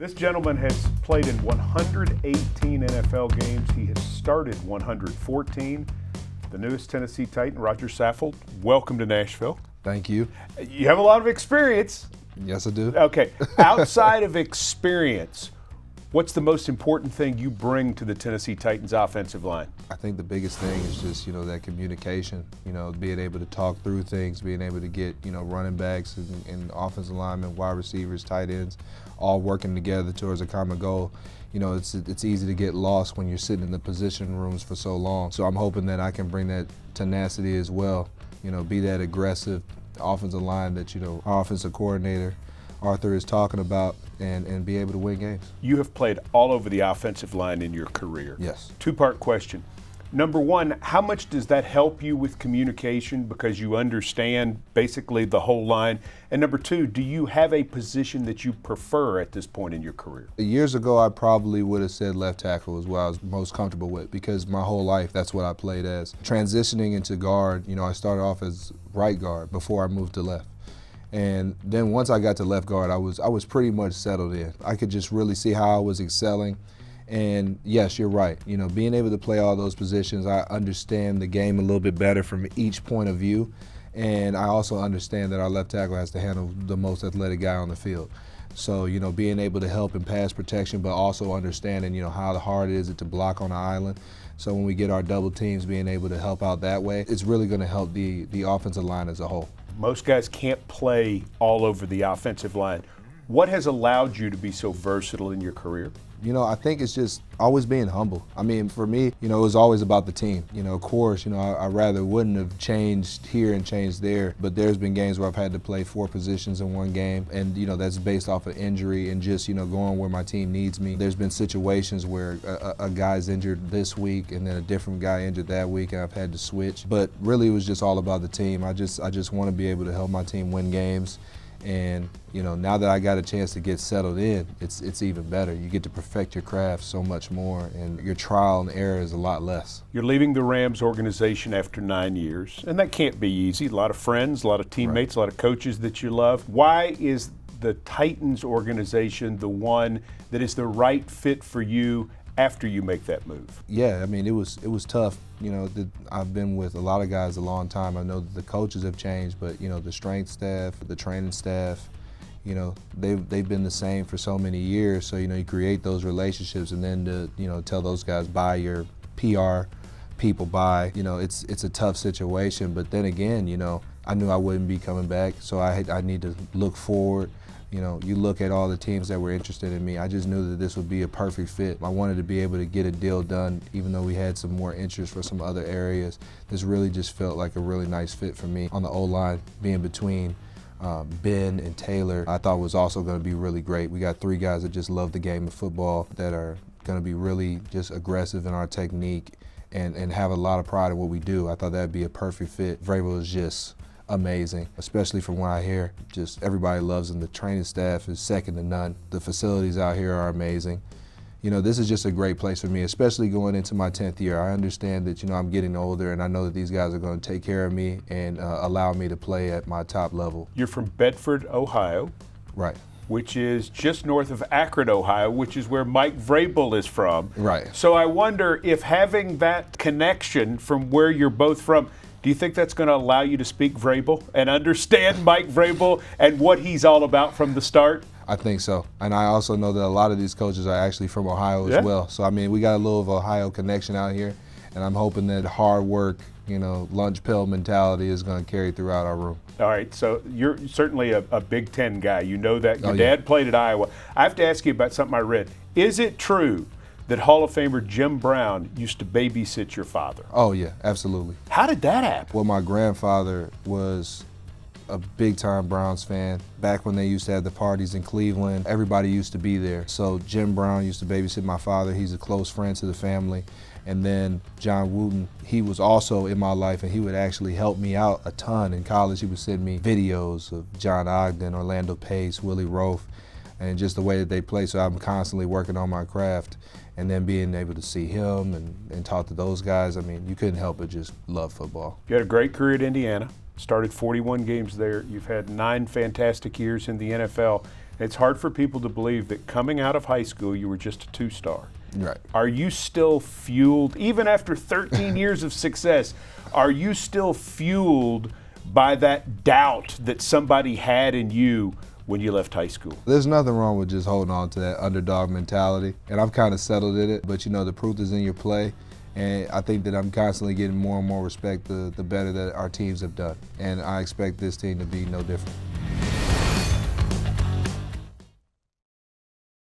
This gentleman has played in 118 NFL games. He has started 114. The newest Tennessee Titan, Rodger Saffold. Welcome to Nashville. Thank you. You have a lot of experience. Yes, I do. Okay. Outside of experience, what's the most important thing you bring to the Tennessee Titans offensive line? I think the biggest thing is just, that communication, being able to talk through things, being able to get, running backs and offensive linemen, wide receivers, tight ends, all working together towards a common goal. It's easy to get lost when you're sitting in the position rooms for so long. So I'm hoping that I can bring that tenacity as well, be that aggressive offensive line that, our offensive coordinator, Arthur, is talking about and be able to win games. You have played all over the offensive line in your career. Yes. Two-part question. Number one, how much does that help you with communication because you understand basically the whole line? And number two, do you have a position that you prefer at this point in your career? Years ago, I probably would have said left tackle was what I was most comfortable with because my whole life, that's what I played as. Transitioning into guard, I started off as right guard before I moved to left. And then once I got to left guard, I was pretty much settled in. I could just really see how I was excelling. And yes, you're right. Being able to play all those positions, I understand the game a little bit better from each point of view. And I also understand that our left tackle has to handle the most athletic guy on the field. So, being able to help in pass protection, but also understanding, how hard it is to block on the island. So when we get our double teams, being able to help out that way, it's really going to help the offensive line as a whole. Most guys can't play all over the offensive line. What has allowed you to be so versatile in your career? I think it's just always being humble. I mean, for me, it was always about the team. Of course, I rather wouldn't have changed here and changed there, but there's been games where I've had to play 4 positions in one game, and, that's based off of injury and just, going where my team needs me. There's been situations where a guy's injured this week and then a different guy injured that week, and I've had to switch. But really, it was just all about the team. I just want to be able to help my team win games. And, now that I got a chance to get settled in, it's even better. You get to perfect your craft so much more, and your trial and error is a lot less. You're leaving the Rams organization after 9 years, and that can't be easy. A lot of friends, a lot of teammates, right. A lot of coaches that you love. Why is the Titans organization the one that is the right fit for you after you make that move? Yeah, I mean, it was tough. I've been with a lot of guys a long time. I know that the coaches have changed, but, the strength staff, the training staff, they've been the same for so many years. So, you create those relationships and then to, tell those guys, buy your PR people buy, it's a tough situation. But then again, I knew I wouldn't be coming back, so I need to look forward. You look at all the teams that were interested in me, I just knew that this would be a perfect fit. I wanted to be able to get a deal done, even though we had some more interest for some other areas. This really just felt like a really nice fit for me. On the O-line, being between Ben and Taylor, I thought was also going to be really great. We got 3 guys that just love the game of football, that are going to be really just aggressive in our technique and have a lot of pride in what we do. I thought that'd be a perfect fit. Vrabel is just amazing, especially from what I hear. Just everybody loves him. The training staff is second to none. The facilities out here are amazing. This is just a great place for me, especially going into my 10th year. I understand that, I'm getting older, and I know that these guys are going to take care of me and allow me to play at my top level. You're from Bedford, Ohio. Right. Which is just north of Akron, Ohio, which is where Mike Vrabel is from. Right. So I wonder if having that connection from where you're both from, do you think that's going to allow you to speak Vrabel and understand Mike Vrabel and what he's all about from the start? I think so. And I also know that a lot of these coaches are actually from Ohio as well. So, I mean, we got a little of Ohio connection out here, and I'm hoping that hard work, lunch pill mentality is going to carry throughout our room. All right, so you're certainly a Big Ten guy. You know that. Your dad played at Iowa. I have to ask you about something I read. Is it true that Hall of Famer Jim Brown used to babysit your father? Oh, yeah, absolutely. How did that happen? Well, my grandfather was a big-time Browns fan. Back when they used to have the parties in Cleveland, everybody used to be there. So Jim Brown used to babysit my father. He's a close friend to the family. And then John Wooten, he was also in my life, and he would actually help me out a ton. In college, he would send me videos of John Ogden, Orlando Pace, Willie Roaf, and just the way that they play. So I'm constantly working on my craft. And then being able to see him and talk to those guys, I mean, you couldn't help but just love football. You had a great career at Indiana. Started 41 games there. You've had 9 fantastic years in the NFL. It's hard for people to believe that coming out of high school, you were just a two-star. Right. Are you still fueled, even after 13 years of success, are you still fueled by that doubt that somebody had in you when you left high school? There's nothing wrong with just holding on to that underdog mentality, and I've kind of settled in it, but you know, the proof is in your play, and I think that I'm constantly getting more and more respect the better that our teams have done, and I expect this team to be no different.